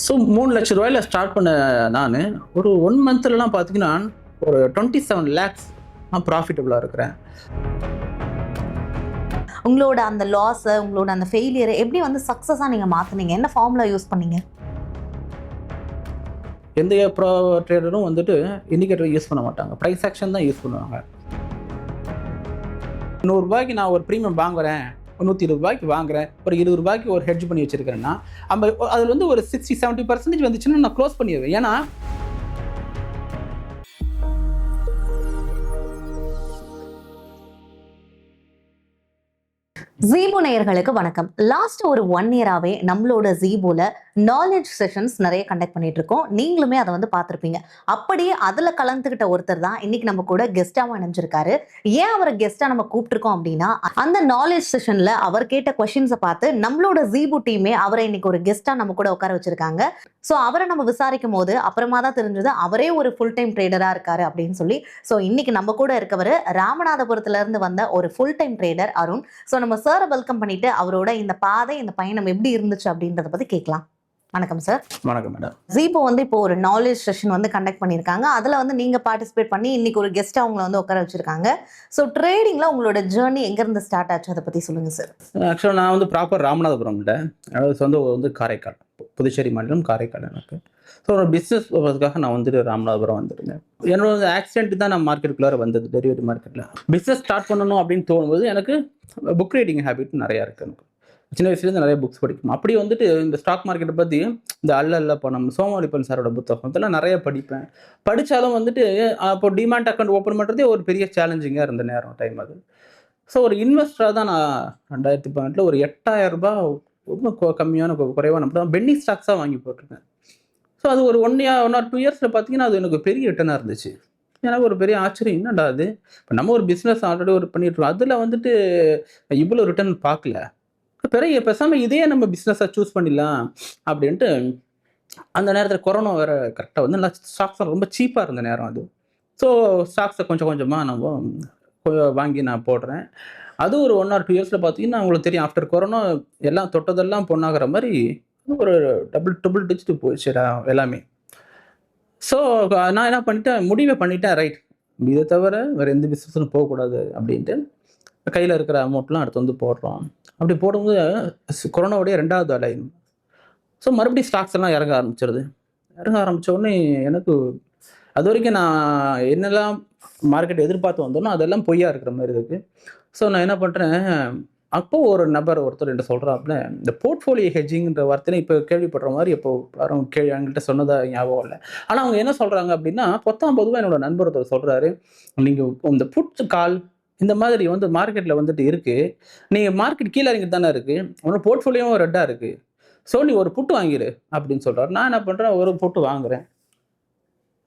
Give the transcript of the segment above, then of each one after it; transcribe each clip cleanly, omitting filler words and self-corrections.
So 3,00,000 start பண்ண நான் ஒரு 1 மந்த்லலாம் பார்த்தீங்கன்னா ஒரு 27 லேக்ஸ் நான் ப்ராஃபிட்டபுளாக இருக்கிறேன். உங்களோட அந்த லாஸை, உங்களோட அந்த ஃபெயிலியரை எப்படி வந்து சக்ஸஸாக நீங்கள் மாற்றினீங்க? என்ன ஃபார்முலா யூஸ் பண்ணீங்க? எந்த ட்ரேடரும் வந்துட்டு இண்டிகேட்டர் யூஸ் பண்ண மாட்டாங்க, ப்ரைஸ் ஆக்ஷன் தான் யூஸ் பண்ணுவாங்க. ₹100 நான் ஒரு ப்ரீமியம் வாங்குறேன், ₹120 வாங்குறேன், ஒரு ₹20 ஒரு ஹெட்ஜ் பண்ணி வச்சிருக்கிறேன்னா அதில் வந்து ஒரு 60-70% வந்துச்சுன்னா நான் க்ளோஸ் பண்ணிடுவேன். ஏன்னா ஜீபோ நேயர்களுக்கு வணக்கம். லாஸ்ட் ஒரு 1 இயராகவே நம்மளோட ஜீபோல நாலேஜ் செஷன்ஸ் நிறைய கண்டக்ட் பண்ணிட்டு இருக்கோம். நீங்களுமே அதை வந்து பார்த்துருப்பீங்க. அப்படியே அதில் கலந்துக்கிட்ட ஒருத்தர் தான் இன்னைக்கு நம்ம கூட கெஸ்டாக இணைஞ்சிருக்காரு. ஏன் அவரை கெஸ்டாக நம்ம கூப்பிட்டுருக்கோம் அப்படின்னா, அந்த நாலேஜ் செஷனில் அவர் கேட்ட கொஷின்ஸை பார்த்து நம்மளோட ஜீபோ டீமே அவரை இன்னைக்கு ஒரு கெஸ்டாக நம்ம கூட உட்கார வச்சிருக்காங்க. ஸோ அவரை நம்ம விசாரிக்கும் போது அப்புறமா தான் தெரிஞ்சது அவரே ஒரு ஃபுல் டைம் ட்ரேடராக இருக்காரு அப்படின்னு சொல்லி. ஸோ இன்னைக்கு நம்ம கூட இருக்கவர் ராமநாதபுரத்துல இருந்து வந்த ஒரு full time trader Arun. So நம்ம சாரை வெல்கம் பண்ணிட்டு அவரோட இந்த பாதை, இந்த பயணம் எப்படி இருந்துச்சு அப்படின்றத பத்தி கேட்கலாம். வணக்கம் சார். வணக்கம் மேடம். ஜீபோ வந்து இப்போ ஒரு நாலேஜ் செஷன் வந்து கண்டக்ட் பண்ணியிருக்காங்க. அதில் வந்து நீங்க பார்ட்டிசிபேட் பண்ணி இன்னைக்கு ஒரு கெஸ்ட்டாக உங்களை வந்து உட்கார வச்சிருக்காங்க. ஸோ ட்ரேடிங்ல உங்களோட ஜேர்னி எங்கேருந்து ஸ்டார்ட் ஆச்சு, அதை பற்றி சொல்லுங்க சார். ஆக்சுவலாக நான் வந்து ப்ராப்பர் ராமநாதபுரம் இல்லை, அதாவது சொந்த வந்து காரைக்கால், புதுச்சேரி மாநிலம் காரைக்கால் எனக்கு. ஸோ ஒரு பிஸ்னஸ் பர்பஸ்க்காக நான் வந்துட்டு ராமநாதபுரம் வந்துருந்தேன். என்னோட ஆக்சிடென்ட் தான் நான் மார்க்கெட்டுக்குள்ளார வந்தது, டெரிவேட்டிவ் மார்க்கெட்டில். பிஸ்னஸ் ஸ்டார்ட் பண்ணணும் அப்படின்னு தோணும்போது எனக்கு புக் ரீடிங் ஹேபிட் நிறையா இருக்குது. எனக்கு சின்ன வயசுலேருந்து நிறைய புக்ஸ் படிக்கும். அப்படி வந்துட்டு இந்த ஸ்டாக் மார்க்கெட்டை பற்றி இந்த அல்ல பணம், சோமாலிப்பன் சாரோட புத்தகம் இதெல்லாம் நிறைய படிப்பேன். படித்தாலும் வந்துட்டு அப்போ டிமேட் அக்கௌண்ட் ஓப்பன் பண்ணுறதே ஒரு பெரிய சேலஞ்சிங்காக இருந்த நேரம் டைம் அது. ஸோ ஒரு இன்வெஸ்டராக தான் நான் 2018 ஒரு ₹8,000 ரொம்ப கம்மியான குறைவான தான் பென்னி ஸ்டாக்ஸாக வாங்கி போட்டிருக்கேன். ஸோ அது ஒரு 1 or 2 இயர்ஸில் பார்த்தீங்கன்னா அது எனக்கு பெரிய ரிட்டர்னாக இருந்துச்சு. எனக்கு ஒரு பெரிய ஆச்சரியம், என்னடா அது, இப்போ நம்ம ஒரு பிஸ்னஸ் ஆல்ரெடி ஒரு பண்ணிட்டுருக்கோம், அதில் வந்துட்டு இவ்வளோ ரிட்டர்ன் பார்க்கல, பிறகு பேசாமல் இதே நம்ம பிஸ்னஸாக சூஸ் பண்ணிடலாம் அப்படின்ட்டு. அந்த நேரத்தில் கொரோனா வேறு கரெக்டாக வந்து நல்லா ஸ்டாக்ஸ் ரொம்ப சீப்பாக இருந்த நேரம் அது. ஸோ ஸ்டாக்ஸை கொஞ்சம் கொஞ்சமாக நம்ம வாங்கி நான் போடுறேன். அது ஒரு 1 or 2 இயர்ஸில் பார்த்தீங்கன்னா உங்களுக்கு தெரியும், ஆஃப்டர் கொரோனா எல்லாம் தொட்டதெல்லாம் பொண்ணாகிற மாதிரி ஒரு ட்ரிபிள் டிஜிட் போயிடுச்சுடா எல்லாமே. ஸோ நான் என்ன பண்ணிட்டேன், முடிவே பண்ணிட்டேன், ரைட் இதை தவிர வேறு எந்த பிஸ்னஸும் போகக்கூடாது அப்படின்ட்டு கையில் இருக்கிற அமௌண்ட்லாம் அடுத்து வந்து போடுறோம். அப்படி போடும்போது கொரோனாவுடைய 2வது அலை. ஸோ மறுபடியும் ஸ்டாக்ஸ் எல்லாம் இறங்க ஆரம்பித்த உடனே எனக்கு அது வரைக்கும் நான் என்னெல்லாம் மார்க்கெட் எதிர்பார்த்து வந்தோன்னா அதெல்லாம் பொய்யா இருக்கிற மாதிரி இருக்குது. ஸோ நான் என்ன பண்ணுறேன், அப்போது ஒரு நபர் ஒருத்தர் என்கிட்ட சொல்கிறாப்புல, இந்த போர்ட்ஃபோலியோ ஹெட்ஜிங்கிற வார்த்தையை இப்போ கேள்விப்படுற மாதிரி எப்போ யாரும் என்கிட்ட சொன்னதா ஞாபகம் இல்லை. ஆனால் அவங்க என்ன சொல்கிறாங்க அப்படின்னா, பொதுவாக என்னோட நண்பர் ஒருத்தர் சொல்கிறாரு, நீங்கள் இந்த புட் கால் இந்த மாதிரி வந்து மார்க்கெட்டில் வந்துட்டு இருக்குது, நீங்கள் மார்க்கெட் கீழே இறங்கிட்டு தானே இருக்குது, உன்னோட போர்ட்ஃபோலியோவும் ரெட்டாக இருக்குது, ஸோ நீ ஒரு புட்டு வாங்கிடு அப்படின்னு சொல்கிறார். நான் என்ன பண்ணுறேன், ஒரு புட்டு வாங்குகிறேன்.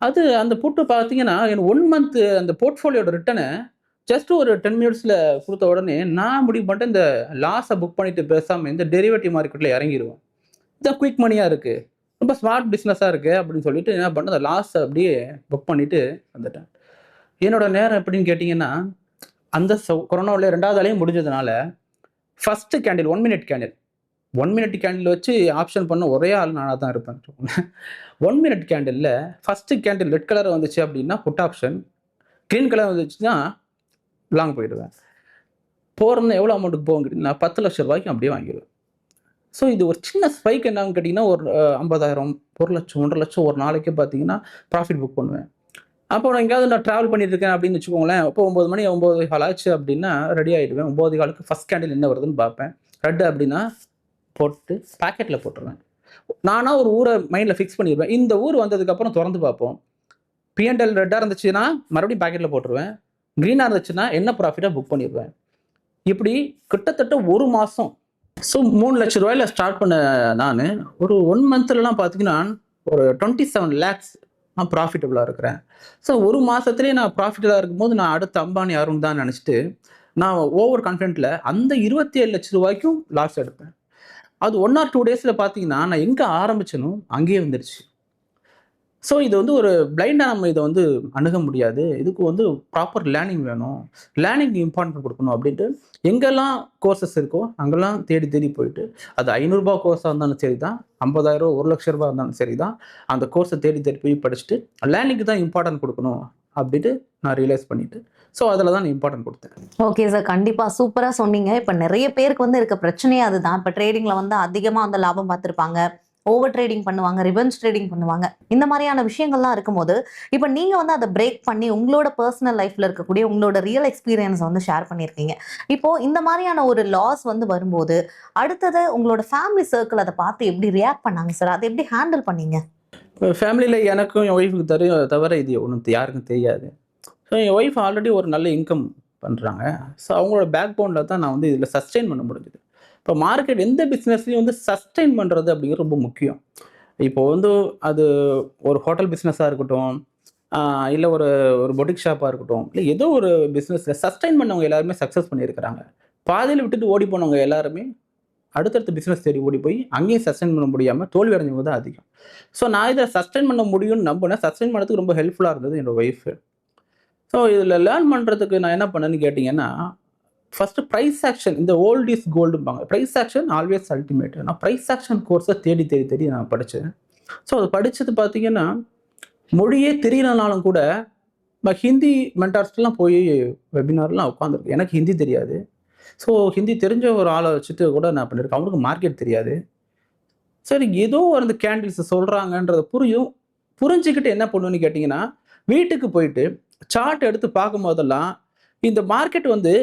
அது அந்த புட்டு பார்த்தீங்கன்னா எனக்கு 1 மந்த் அந்த போர்ட்ஃபோலியோட ரிட்டனை ஜஸ்ட் ஒரு 10 மினிட்ஸில் கொடுத்த உடனே நான் முடிவு பண்ணிட்டு இந்த லாஸை புக் பண்ணிட்டு பேசாமல் இந்த டெரிவேட்டிவ் மார்க்கெட்டில் இறங்கிடுவேன். இதான் குயிக் மணியாக இருக்குது, ரொம்ப ஸ்மார்ட் பிஸ்னஸாக இருக்குது அப்படின்னு சொல்லிட்டு என்ன பண்ணேன், அந்த லாஸை அப்படியே புக் பண்ணிவிட்டு வந்துட்டேன். என்னோட நேரம் எப்படின்னு கேட்டிங்கன்னா, அந்த கொரோனாவில் 2வது அலையும் முடிஞ்சதுனால first candle 1 minute candle 1 minute candle வச்சு ஆப்ஷன் பண்ண ஒரே ஆள் நானாக தான் இருப்பேன். 1 மினிட் கேண்டிலில் ஃபஸ்ட்டு கேண்டில் ரெட் கலர் வந்துச்சு அப்படின்னா புட் ஆப்ஷன், க்ரீன் கலர் வந்துச்சுன்னா லாங் போயிடுவேன். போகிறதுனா எவ்வளோ அமௌண்ட்டுக்கு போகும் கேட்டிங்கன்னா ₹10,00,000 அப்படியே வாங்கிடுவேன். ஸோ இது ஒரு சின்ன ஸ்பைக் என்னன்னு கேட்டிங்கன்னா ஒரு 50,000, 1,00,000, 1,50,000 ஒரு நாளைக்கே பார்த்தீங்கன்னா ப்ராஃபிட் புக் பண்ணுவேன். அப்போ நான் எங்கேயாவது நான் ட்ராவல் பண்ணிட்டு இருக்கேன் அப்படின்னு வச்சுக்கோங்களேன், இப்போ 9 மணி 9:15 ஆச்சு அப்படின்னா ரெடி ஆகிடுவேன். 9:15 ஃபஸ்ட் கேண்டில் என்ன வருதுன்னு பார்ப்பேன். ரெட் அப்படின்னா போட்டு பேக்கெட்டில் போட்டுருவேன். நானாக ஒரு ஊரை மைண்டில் ஃபிக்ஸ் பண்ணிடுவேன். இந்த ஊர் வந்ததுக்கப்புறம் திறந்து பார்ப்போம். P&L ரெட்டாக இருந்துச்சுன்னா மறுபடியும் பேக்கெட்டில் போட்டுருவேன், க்ரீனாக இருந்துச்சுன்னா என்ன ப்ராஃபிட்டாக புக் பண்ணிடுவேன். இப்படி கிட்டத்தட்ட 1 மாதம். ஸோ 3,00,000 ஸ்டார்ட் பண்ண நான் ஒரு 1 மந்த்லலாம் பார்த்தீங்கன்னா ஒரு 27 லேக்ஸ் நான் ப்ராஃபிட்டபுளாக இருக்கிறேன். ஸோ 1 மாதத்துலேயே நான் ப்ராஃபிட்டபுளாக இருக்கும்போது நான் அடுத்த அம்பானி யாரும் தான் நினச்சிட்டு நான் ஓவர் கான்ஃபிடென்ட்டில் அந்த ₹27,00,000 லாஸ் எடுப்பேன். அது 1 or 2 டேஸில் பார்த்தீங்கன்னா நான் எங்கே ஆரம்பிச்சனோ அங்கேயே வந்துடுச்சு. ஸோ இது வந்து ஒரு பிளைண்டாக நம்ம இதை வந்து அணுக முடியாது. இதுக்கு வந்து ப்ராப்பர் லேர்னிங் வேணும். லேர்னிங் இம்பார்ட்டன்ட் கொடுக்கணும் அப்படின்ட்டு எங்கெல்லாம் கோர்சஸ் இருக்கோ அங்கெல்லாம் தேடி தேடி போயிட்டு, அது ரூ. 500 கோர்ஸாக இருந்தாலும் சரி தான், 50,000 1,00,000 இருந்தாலும் சரி தான், அந்த கோர்ஸை தேடி தேடி போய் படிச்சுட்டு லேர்னிங்க்கு தான் இம்பார்ட்டன்ட் கொடுக்கணும் அப்படின்ட்டு நான் ரியலைஸ் பண்ணிட்டு, ஸோ அதில் தான் நான் இம்பார்ட்டன்ட் கொடுத்தேன். ஓகே சார், கண்டிப்பா சூப்பரா சொன்னீங்க. இப்ப நிறைய பேருக்கு வந்து இருக்க பிரச்சனையே அதுதான். இப்ப ட்ரேடிங்ல வந்து அதிகமா வந்து லாபம் பார்த்திருப்பாங்க, ஓவர் ட்ரேடிங் பண்ணுவாங்க, ரிவெஞ்ச் ட்ரேடிங் பண்ணுவாங்க. இந்த மாதிரியான விஷயங்கள்லாம் இருக்கும்போது, இப்ப நீங்க வந்து அதை பிரேக் பண்ணி உங்களோட பர்சனல் லைஃப்ல இருக்கக்கூடிய உங்களோட ரியல் எக்ஸ்பீரியன்ஸ் வந்து ஷேர் பண்ணியிருக்கீங்க. இப்போ இந்த மாதிரியான ஒரு லாஸ் வந்து வரும்போது, அடுத்தது உங்களோட ஃபேமிலி சர்க்கிள் அதை பார்த்து எப்படி ரியாக்ட் பண்ணாங்க சார்? அதை எப்படி ஹேண்டில் பண்ணீங்க? இப்போ ஃபேமிலியில் எனக்கும் என் ஒய்ஃபுக்கு தெரியும், தவிர இது ஒன்றும் யாருக்கும் தெரியாது. ஸோ என் ஒய்ஃப் ஆல்ரெடி ஒரு நல்ல இன்கம் பண்ணுறாங்க. ஸோ அவங்களோட பேக் போனில் தான் நான் வந்து இதில் சஸ்டெயின் பண்ண முடிஞ்சுது. இப்போ மார்க்கெட் எந்த பிஸ்னஸ்லையும் வந்து சஸ்டெயின் பண்ணுறது அப்படிங்கிறது ரொம்ப முக்கியம். இப்போ வந்து அது ஒரு ஹோட்டல் பிஸ்னஸாக இருக்கட்டும், இல்லை ஒரு ஒரு பொட்டிக் ஷாப்பாக இருக்கட்டும், இல்லை ஏதோ ஒரு பிஸ்னஸில் சஸ்டெயின் பண்ணவங்க எல்லாருமே சக்ஸஸ் பண்ணியிருக்கிறாங்க. பாதியில் விட்டுட்டு ஓடி போனவங்க எல்லாருமே அடுத்தடுத்த பிஸ்னஸ் தேடி ஓடி போய் அங்கேயும் சஸ்டெயின் பண்ண முடியாமல் தோல்வி அடைஞ்சவங்க தான் அதிகம். ஸோ நான் இதை சஸ்டெயின் பண்ண முடியும்னு நம்பினேன். சஸ்டெயின் பண்ணுறதுக்கு ரொம்ப ஹெல்ப்ஃபுல்லாக இருந்தது என்னோட ஒய்ஃபு. ஸோ இதில் லேர்ன் பண்ணுறதுக்கு நான் என்ன பண்ணேன்னு கேட்டிங்கன்னா, ஃபஸ்ட்டு ப்ரைஸ் ஆக்ஷன், இந்த ஓல்ட் இஸ் கோல்டும்பாங்க. Price action always ultimate. நான் ப்ரைஸ் ஆக்ஷன் கோர்ஸை தேடி தேடி தேடி நான் படித்தேன். ஸோ அது படித்தது பார்த்தீங்கன்னா, மொழியே தெரியலனாலும் கூட ஹிந்தி மென்டார்ஸ்லாம் போய் வெபினார்லாம் உட்காந்துருக்கு. எனக்கு ஹிந்தி தெரியாது. ஸோ ஹிந்தி தெரிஞ்ச ஒரு ஆளை வச்சுட்டு கூட நான் பண்ணியிருக்கேன். அவனுக்கு மார்க்கெட் தெரியாது. சரி, ஏதோ அந்த கேண்டில்ஸ் சொல்கிறாங்கன்றது புரிஞ்சுக்கிட்டு என்ன பண்ணுன்னு கேட்டிங்கன்னா, வீட்டுக்கு போயிட்டு சார்ட் எடுத்து பார்க்கும்போதெல்லாம் இந்த மார்க்கெட் வந்து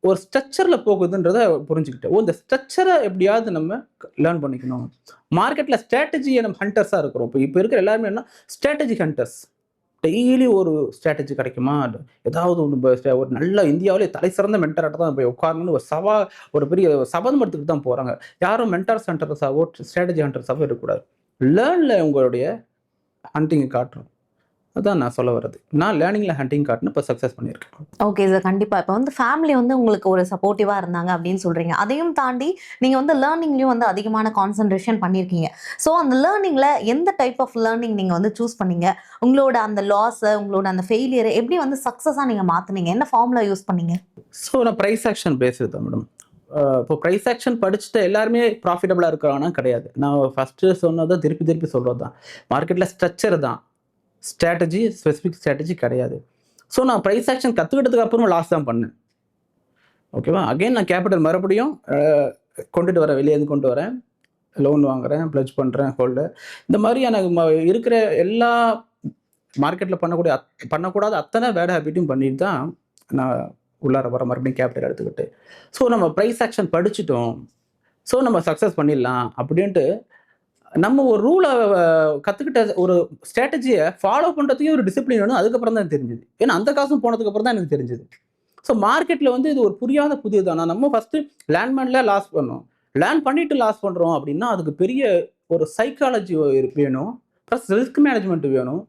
ஒரு ஸ்ட்ரக்சரில் போகுதுன்றதை புரிஞ்சுக்கிட்டேன். இந்த ஸ்ட்ரக்சரை எப்படியாவது நம்ம லேர்ன் பண்ணிக்கணும். மார்க்கெட்டில் ஸ்ட்ராட்டஜி நம்ம ஹண்டர்ஸாக இருக்கிறோம். இப்போ இருக்கிற எல்லாருமே என்ன ஸ்ட்ராட்டஜி ஹண்டர்ஸ். டெய்லி ஒரு ஸ்ட்ராட்டஜி கிடைக்குமா, ஏதாவது ஒன்று ஒரு நல்ல இந்தியாவிலே தலை சிறந்த மென்டர்கிட்ட தான் போய் உட்காரணும்னு ஒரு பெரிய சபதம் எடுத்துக்கிட்டு தான் போகிறாங்க. யாரும் மென்டார்ஸ் ஹண்டர்ஸாவோ ஸ்ட்ராட்டஜி ஹண்டர்ஸாவோ இருக்கக்கூடாது. லேர்னில் உங்களுடைய ஹண்டிங்கை காட்டணும். அதான் நான் சொல்ல வர்றது. நான் லேர்னிங்கில் ஹண்டிங் காட்டுன்னு இப்போ சக்ஸஸ் பண்ணியிருக்கேன். ஓகே சார், கண்டிப்பாக. இப்போ வந்து ஃபேமிலி வந்து உங்களுக்கு ஒரு சப்போர்ட்டிவாக இருந்தாங்க அப்படின்னு சொல்கிறீங்க. அதையும் தாண்டி நீங்கள் வந்து லேர்னிங்லேயும் வந்து அதிகமான கான்சன்ட்ரேஷன் பண்ணியிருக்கீங்க. ஸோ அந்த லேர்னிங்கில் எந்த டைப் ஆஃப் லேர்னிங் நீங்கள் வந்து சூஸ் பண்ணீங்க? உங்களோட அந்த லாஸை, உங்களோட அந்த ஃபெயிலியரை எப்படி வந்து சக்ஸஸாக நீங்கள் மாற்றினீங்க? என்ன ஃபார்முலா யூஸ் பண்ணீங்க? ஸோ நான் ப்ரைஸ் ஆக்ஷன் பேசுறது தான் மேடம். இப்போ ப்ரைஸ் ஆக்ஷன் படிச்சுட்டு எல்லாருமே ப்ராஃபிட்டபுளாக இருக்கிறாங்கன்னா கிடையாது. நான் ஃபஸ்ட்டு சொன்னதை திருப்பி திருப்பி சொல்கிறது தான். மார்க்கெட்டில் ஸ்ட்ரக்சர் தான், ஸ்ட்ராட்டஜி, ஸ்பெசிஃபிக் ஸ்ட்ராட்டஜி கிடையாது. ஸோ நான் ப்ரைஸ் ஆக்ஷன் கற்றுக்கிட்டதுக்கு அப்புறமா லாஸ் தான் பண்ணேன். ஓகேவா? அகெயின் நான் கேபிட்டல் மறுபடியும் கொண்டுட்டு வரேன், வெளியேருந்து கொண்டு வரேன், லோன் வாங்குறேன், ப்ளட்ஜ் பண்ணுறேன், ஹோல்டு. இந்த மாதிரி எனக்கு இருக்கிற எல்லா மார்க்கெட்டில் பண்ணக்கூடாத அத்தனை பேட் ஹேபிட்டும் பண்ணிட்டு தான் நான் உள்ளார வர மறுபடியும் கேபிட்டல் எடுத்துக்கிட்டு. ஸோ நம்ம ப்ரைஸ் ஆக்ஷன் படிச்சுட்டோம், ஸோ நம்ம சக்ஸஸ் பண்ணிடலாம் அப்படின்ட்டு நம்ம ஒரு ரூலை கற்றுக்கிட்ட ஒரு ஸ்ட்ராட்டஜியை ஃபாலோ பண்ணுறதுக்கே ஒரு டிசிப்ளின் வேணும். அதுக்கப்புறம் தான் தெரிஞ்சுது. ஏன்னா அந்த காசும் போனதுக்கப்புறம் தான் எனக்கு தெரிஞ்சுது. ஸோ மார்க்கெட்டில் வந்து இது ஒரு புரியாத தான். நம்ம ஃபஸ்ட்டு லேண்ட்மேனில் லாஸ் பண்ணோம், லேர்ன் பண்ணிவிட்டு லாஸ் பண்ணுறோம் அப்படின்னா அதுக்கு பெரிய ஒரு சைக்காலஜி வேணும், ப்ளஸ் ரிஸ்க் மேனேஜ்மெண்ட் வேணும்,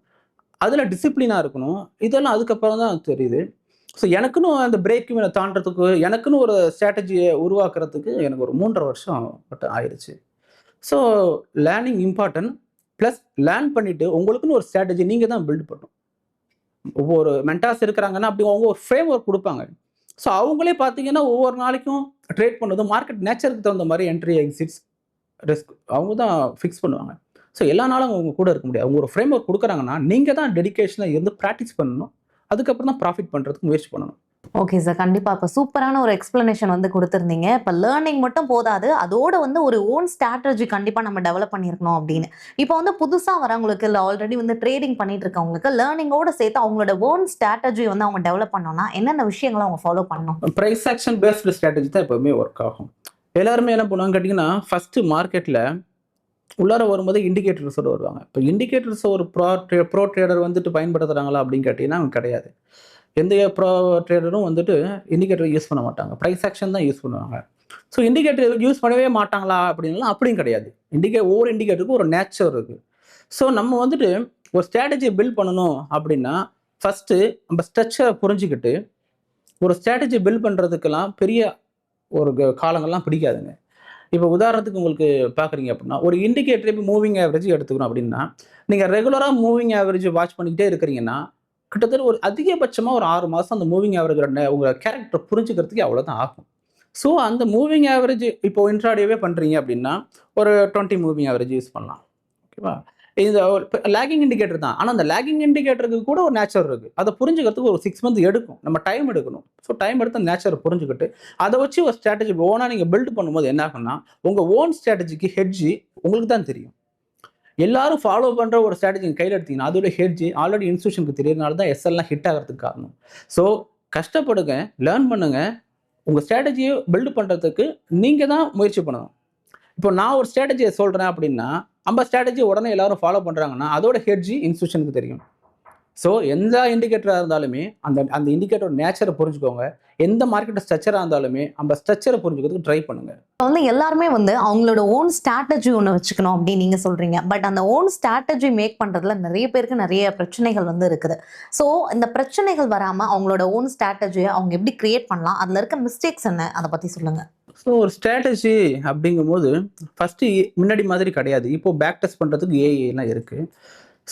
அதில் டிசிப்ளினாக இருக்கணும். இதெல்லாம் அதுக்கப்புறம் தான் தெரியுது. ஸோ எனக்குன்னு அந்த பிரேக் தாண்டறதுக்கு, எனக்குன்னு ஒரு ஸ்ட்ராட்டஜியை உருவாக்குறதுக்கு எனக்கு ஒரு 3.5 வருஷம் மட்டும் ஆயிடுச்சு. So learning important, plus learn பண்ணிவிட்டு உங்களுக்குன்னு ஒரு ஸ்ட்ராட்டஜி நீங்கள் தான் பில்ட் பண்ணணும். ஒவ்வொரு மென்டார்ஸ் இருக்கிறாங்கன்னா அப்படி அவங்க ஒரு ஃப்ரேம் ஒர்க் கொடுப்பாங்க. ஸோ அவங்களே பார்த்தீங்கன்னா ஒவ்வொரு நாளைக்கும் ட்ரேட் பண்ணுறது மார்க்கெட் நேச்சருக்கு தகுந்த மாதிரி என்ட்ரி, எக்ஸிட்ஸ், ரிஸ்க் அவங்க தான் ஃபிக்ஸ் பண்ணுவாங்க. ஸோ எல்லா நாளும் அவங்க கூட இருக்க முடியாது. அவங்க ஒரு ஃப்ரேம் ஒர்க் கொடுக்குறாங்கன்னா நீங்கள் தான் டெடிகேஷனாக இருந்து ப்ராக்டிஸ் பண்ணணும். அதுக்கப்புறம் தான் ப்ராஃபிட் பண்ணுறதுக்கு முயற்சி பண்ணணும். ஓகே சார், கண்டிப்பா. இப்போ சூப்பரான ஒரு எக்ஸ்பிளனேஷன் வந்து கொடுத்துருந்தீங்க. இப்போ லேர்னிங் மட்டும் போதாது, அதோட வந்து ஒரு ஓன் ஸ்ட்ராட்டஜி கண்டிப்பா நம்ம டெவலப் பண்ணியிருக்கணும் அப்படின்னு. இப்போ வந்து புதுசா வரவங்களுக்கு, இல்லை ஆல்ரெடி வந்து ட்ரேடிங் பண்ணிட்டு இருக்கவங்களுக்கு லேர்னிங்கோட சேர்த்து அவங்களோட ஓன் ஸ்ட்ராட்டஜி வந்து அவங்க டெவலப் பண்ணணும்னா என்னென்ன விஷயங்களை அவங்க ஃபாலோ பண்ணணும்? ப்ரைஸ் ஆக்ஷன் பேஸ்டு ஸ்ட்ராட்டஜி தான் எப்போவுமே ஒர்க் ஆகும். எல்லாருமே என்ன பண்ணுவாங்க கேட்டிங்கன்னா, ஃபஸ்ட்டு மார்க்கெட்டில் உள்ளார வரும்போது இண்டிகேட்டர்ஸோடு வருவாங்க. இப்போ இண்டிகேட்டர்ஸ் ஒரு ப்ரோ ட்ரேடர் வந்துட்டு பயன்படுத்துகிறாங்களா அப்படின்னு கேட்டிங்கன்னா கிடையாது. எந்த ப்ரோ ட்ரேடரும் வந்துட்டு இண்டிகேட்டர் யூஸ் பண்ண மாட்டாங்க, ப்ரைஸ் ஆக்ஷன் தான் யூஸ் பண்ணுவாங்க. ஸோ இண்டிகேட்டர் யூஸ் பண்ணவே மாட்டாங்களா அப்படின்னா அப்படியும் கிடையாது. ஒவ்வொரு இண்டிகேட்டருக்கும் ஒரு நேச்சர் இருக்குது. ஸோ நம்ம வந்துட்டு ஒரு ஸ்ட்ராட்டஜியை பில்ட் பண்ணணும் அப்படின்னா ஃபஸ்ட்டு நம்ம ஸ்ட்ரக்சரை புரிஞ்சுக்கிட்டு, ஒரு ஸ்ட்ராட்டஜி பில்ட் பண்ணுறதுக்கெல்லாம் பெரிய ஒரு காலங்கள்லாம் பிடிக்காதுங்க. இப்போ உதாரணத்துக்கு உங்களுக்கு பார்க்குறீங்க அப்படின்னா, ஒரு இண்டிகேட்டர் இப்போ மூவிங் ஆவரேஜ் எடுத்துக்கணும் அப்படின்னா, நீங்க ரெகுலரா மூவிங் ஆவரேஜ் வாட்ச் பண்ணிக்கிட்டே இருக்கிறீங்கன்னா, கிட்டத்தட்ட ஒரு அதிகபட்சமா ஒரு 6 மாசம் அந்த மூவிங் ஆவரேஜோட உங்க கேரக்டர புரிஞ்சுக்கிறதுக்கு அவ்வளோதான் ஆகும். ஸோ அந்த மூவிங் ஆவரேஜ் இப்போ இன்ட்ராடேவே பண்றீங்க அப்படின்னா, ஒரு 20 மூவிங் ஆவரேஜ் யூஸ் பண்ணலாம். ஓகேவா? இது லேகிங் இண்டிகேட்டர் தான். ஆனா அந்த லேகிங் இண்டிகேட்டருக்கு கூட ஒரு நேச்சர் இருக்கு. அத புரிஞ்சுக்கிறதுக்கு ஒரு 6 மந்த் எடுக்கும். நம்ம டைம் எடுக்கணும். ஸோ டைம் எடுத்து அந்த நேச்சர புரிஞ்சுக்கிட்டு, அத வச்சு ஒரு ஸ்ட்ராட்டஜி ஓனா நீங்க பில்ட் பண்ணும்போது என்ன ஆகும்னா, உங்க ஓன் ஸ்ட்ராட்டஜிக்கு ஹெட்ஜ் உங்களுக்கு தான் தெரியும். எல்லாரும் ஃபாலோ பண்ற ஒரு ஸ்ட்ராட்டஜி கையில எடுத்தீங்கன்னா, அதோட ஹெட்ஜ் ஆல்ரெடி இன்ஸ்டிடியூஷனுக்கு தெரியறனால தான் எஸ்எல்லாம் ஹிட் ஆகுறதுக்கு காரணம். ஸோ கஷ்டப்படுங்க, லேர்ன் பண்ணுங்க. உங்க ஸ்ட்ராட்டஜிய பில்ட் பண்றதுக்கு நீங்க தான் முயற்சி பண்ணணும். இப்போ நான் ஒரு ஸ்ட்ராட்டஜிய சொல்றேன் அப்படின்னா, அந்த ஸ்ட்ராட்டஜி உடனே எல்லாரும் ஃபாலோ பண்றாங்கன்னா, அதோட ஹெட்ஜ் இன்ஸ்டிடியூஷனுக்கு தெரியும். ஸோ எந்த இண்டிகேட்டரா இருந்தாலுமே, அந்த அந்த இண்டிகேட்டரோட நேச்சர புரிஞ்சுக்கோங்க. எந்த மார்க்கெட் ஸ்ட்ரக்சரா இருந்தாலுமே, அந்த ஸ்ட்ரக்சர புரிஞ்சுக்கிறதுக்கு ட்ரை பண்ணுங்க. இப்ப வந்து எல்லாருமே வந்து அவங்களோட ஓன் ஸ்ட்ராட்டஜி ஒண்ணு வச்சுக்கணும் அப்படின்னு நீங்க சொல்றீங்க. பட் அந்த ஓன் ஸ்ட்ராட்டஜி மேக் பண்றதுல நிறைய பேருக்கு நிறைய பிரச்சனைகள் வந்து இருக்குது. ஸோ இந்த பிரச்சனைகள் வராம அவங்களோட ஓன் ஸ்ட்ராட்டஜிய அவங்க எப்படி கிரியேட் பண்ணலாம்? அதுல இருக்க மிஸ்டேக்ஸ் என்ன? அத பத்தி சொல்லுங்க. ஸோ ஒரு ஸ்ட்ராட்டஜி அப்படிங்கும்போது, ஃபர்ஸ்ட்டு முன்னாடி மாதிரி கிடையாது. இப்போ பேக் டெஸ்ட் பண்றதுக்கு ஏஐலாம் இருக்கு.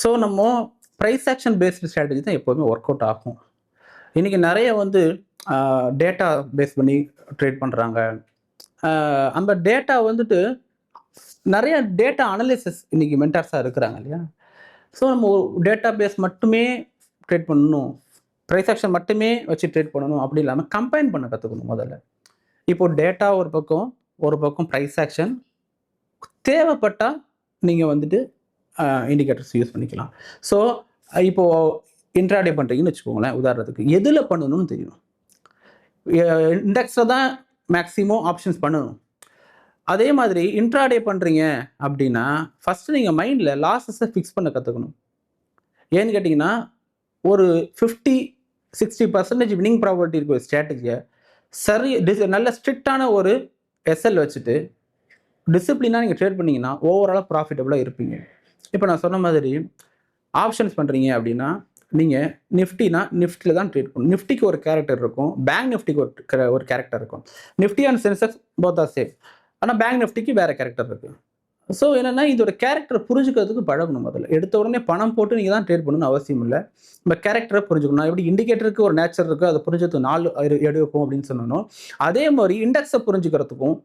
ஸோ நம்ம பிரைஸ் ஆக்ஷன் பேஸ்டு ஸ்ட்ராட்டஜி தான் எப்போதுமே ஒர்க் அவுட் ஆகும். இன்னைக்கு நெறைய வந்து டேட்டா பேஸ் பண்ணி ட்ரேட் பண்றாங்க. அந்த டேட்டா வந்துட்டு நெறைய டேட்டா அனலிசிஸ் இன்னைக்கு மென்டார்ஸா இருக்கிறாங்க இல்லையா? ஸோ நம்ம டேட்டா பேஸ் மட்டுமே ட்ரேட் பண்ணணும். பிரைஸ் ஆக்ஷன் மட்டுமே வச்சு ட்ரேட் பண்ணணும் அப்படி இல்லாம கம்பைன் பண்ண கத்துக்கணும் முதல்ல. இப்போ டேட்டா ஒரு பக்கம் பிரைஸ் ஆக்ஷன். தேவைப்பட்டா நீங்க வந்துட்டு இண்டிகேட்டர்ஸ் யூஸ் பண்ணிக்கலாம். ஸோ இப்போ இன்ட்ராடே பண்றீங்கன்னு வச்சுக்கோங்களேன் உதாரணத்துக்கு. எதுல பண்ணணும்னு தெரியணும். இண்டெக்ஸ்ல தான் மேக்ஸிமம் ஆப்ஷன்ஸ் பண்ணணும். அதே மாதிரி இன்ட்ராடே பண்றீங்க அப்படின்னா, ஃபர்ஸ்ட் நீங்க மைண்ட்ல லாஸஸ ஃபிக்ஸ் பண்ண கத்துக்கணும். ஏன்னு கேட்டீங்கன்னா, ஒரு 50, 60% வின்னிங் ப்ராபபிலிட்டி இருக்கிற ஸ்ட்ராட்டஜிய நல்ல ஸ்ட்ரிக்ட்டான ஒரு எஸ்எல் வச்சுட்டு, டிசிப்ளினா நீங்க ட்ரேட் பண்ணீங்கன்னா, ஓவராலா ப்ராஃபிட்டபிளா இருப்பீங்க. இப்ப நான் சொன்ன மாதிரி ஆப்ஷன்ஸ் பண்றீங்க அப்படின்னா, நீங்க நிஃப்டினா நிஃப்டில தான் ட்ரேட் பண்ணணும். நிஃப்டிக்கு ஒரு கேரக்டர் இருக்கும். பேங்க் நிஃப்டிக்கு ஒரு கேரக்டர் இருக்கும். Nifty and Sensex both are same. ஆனா பேங்க் நிஃப்டிக்கு வேற கேரக்டர் இருக்கு. ஸோ என்னன்னா, இதோட கேரக்டர் புரிஞ்சுக்கிறதுக்கு பழகணும் முதல்ல. எடுத்த உடனே பணம் போட்டு நீங்க தான் ட்ரேட் பண்ணணும்னு அவசியம் இல்ல. நம்ம கேரக்டர புரிஞ்சுக்கணும். நான் எப்படி இண்டிகேட்டருக்கு ஒரு நேச்சர் இருக்கு. அத புரிஞ்சதுக்கு நாள் எடுக்கும் அப்படின்னு சொன்னனோ, அதே மாரி இண்டெக்ஸ புரிஞ்சுக்கிறதுக்கும்,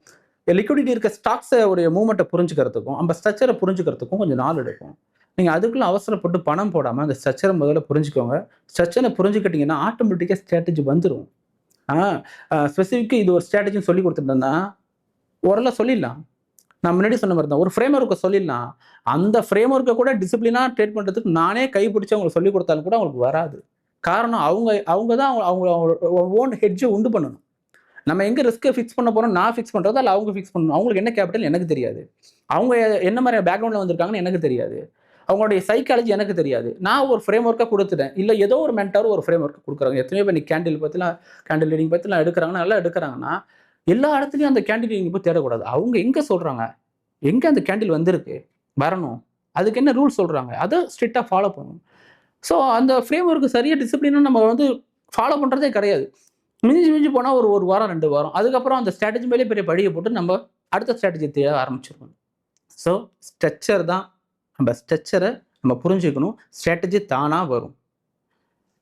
லிக்விடிட்டி இருக்க ஸ்டாக்ஸ உடைய மூவ்மெண்ட்ட புரிஞ்சுக்கிறதுக்கும், அந்த ஸ்ட்ரக்சர புரிஞ்சுக்கிறதுக்கும் கொஞ்சம் நாள் எடுக்கும். நீங்க அதுக்குள்ள அவசரப்பட்டு பணம் போடாம அந்த ஸ்ட்ரக்சர முதல்ல புரிஞ்சுக்கோங்க. ஸ்ட்ரக்சர புரிஞ்சுக்கிட்டீங்கன்னா, ஆட்டோமேட்டிக்கா ஸ்ட்ராட்டஜி வந்துரும். ஆ ஸ்பெசிஃபிக்கா இது ஒரு ஸ்ட்ராட்டஜின்னு சொல்லிக் குடுத்துட்டேன்னா, ஓரளவு சொல்லிடலாம். நான் முன்னாடி சொன்ன மாரி தான். ஒரு ஃப்ரேம் ஒர்க்க சொல்லிடலாம். அந்த ஃப்ரேம் ஒர்க்க கூட டிசிப்ளினா ட்ரேட் பண்றதுக்கு நானே கைப்பிடிச்சு அவங்களுக்கு சொல்லிக் குடுத்தாலும் கூட அவங்களுக்கு வராது. காரணம் அவங்க தான் அவங்க ஓன் ஹெட்ஜ உண்டு பண்ணணும். நம்ம எங்க ரிஸ்க்க ஃபிக்ஸ் பண்ண போறோம், நான் ஃபிக்ஸ் பண்றதா இல்ல அவங்க ஃபிக்ஸ் பண்ணணும். அவங்களுக்கு என்ன கேபிட்டல் எனக்கு தெரியாது. அவங்க என்ன மாரி பேக்ரவுண்ட்ல வந்திருக்காங்கன்னு எனக்கு தெரியாது. அவங்களுடைய சைக்காலஜி எனக்கு தெரியாது. நான் ஒரு ஃப்ரேம் ஒர்க்கா குடுத்துட்டேன். இல்ல ஏதோ ஒரு மென்டார் ஒரு ஃப்ரேம் ஒர்க் குடுக்குறாங்க. எத்தனையோ பேர் இன்னைக்கு கேண்டில் ரீடிங் பத்திலாம் எடுக்குறாங்கன்னா, நல்லா எடுக்குறாங்கன்னா, எல்லா இடத்துலயும் அந்த கேண்டில் ரீடிங் போய் தேடக்கூடாது. அவங்க எங்க சொல்றாங்க? எங்க அந்த கேண்டில் வந்திருக்கு? வரணும். அதுக்கு என்ன ரூல்ஸ் சொல்றாங்க? அத ஸ்ட்ரிக்ட்டா ஃபாலோ பண்ணணும். ஸோ அந்த ஃப்ரேம் ஒர்க் சரியா டிசிப்ளினா நம்ம வந்து ஃபாலோ பண்றதே கிடையாது. மிஞ்சி மிஞ்சி போனா ஒரு 1 வாரம், 2 வாரம். அதுக்கப்புறம் அந்த ஸ்ட்ராட்டஜி மேலே பெரிய பழிய போட்டு நம்ம அடுத்த ஸ்ட்ராட்டஜி தேட ஆரம்பிச்சுருவோம். ஸோ ஸ்ட்ரக்சர் தான். நம்ம ஸ்ட்ரக்சர நம்ம புரிஞ்சுக்கணும். ஸ்ட்ராட்டஜி தானா வரும்.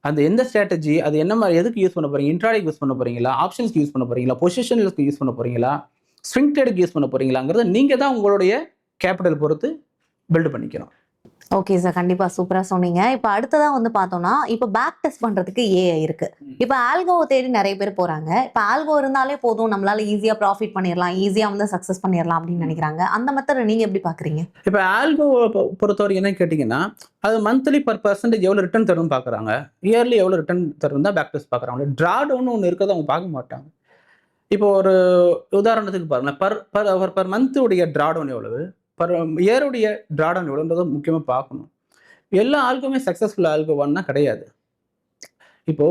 அந்த எந்த ஸ்ட்ராட்டஜி அது என்ன மாரி எதுக்கு யூஸ் பண்ண போறீங்க? இன்ட்ராடேக்கு யூஸ் பண்ண போறீங்களா? ஆப்ஷன்ஸ்க்கு யூஸ் பண்ண போறீங்களா? பொசிஷன்ஸ்க்கு யூஸ் பண்ண போறீங்களா? ஸ்விங் ட்ரேடுக்கு யூஸ் பண்ண போறீங்களாங்கிறத நீங்க தான் உங்களுடைய கேபிட்டல் பொறுத்து பில்ட் பண்ணிக்கணும். Okay sir. கண்டிப்பா சூப்பரா சொன்னீங்க. இப்ப அடுத்ததா வந்து பார்த்தோம்னா, இப்ப பேக் டெஸ்ட் பண்றதுக்கு ஏஐ இருக்கு. இப்ப ஆல்கோவ தேடி நெறைய பேர் போறாங்க. இப்ப ஆல்கோ இருந்தாலே போதும் நம்மளால ஈஸியா ப்ராஃபிட் பண்ணிரலாம். ஈஸியா வந்து சக்சஸ் பண்ணிரலாம் அப்படின்னு நெனைக்கிறாங்க. அந்த மெத்தட நீங்க எப்படி பார்க்குறீங்க? இப்ப ஆல்கோவ பொறுத்தவரைக்கும் என்னன்னு கேட்டீங்கன்னா, அது மந்த்லி பெர் பெர்சன்டேஜ் எவ்வளோ ரிட்டர்ன் தரும்னு பார்க்குறாங்க. இயர்லி எவ்வளோ ரிட்டர்ன் தரும்னு தான் பேக் டெஸ்ட் பார்க்குறாங்க. ட்ரா டவுன்னு ஒண்ணு இருக்கிறத அவங்க பார்க்க மாட்டாங்க. இப்போ ஒரு உதாரணத்துக்கு பாருங்களேன். பெர் மந்த் உடைய ட்ரா டவுன் எவ்வளவு? பெர் இயர் உடைய ட்ரா டவுன் எவ்வளோன்றத முக்கியமா பார்க்கணும். எல்லா ஆல்கோவுமே சக்சஸ்ஃபுல் ஆல்கோவான்னா கிடையாது. இப்போ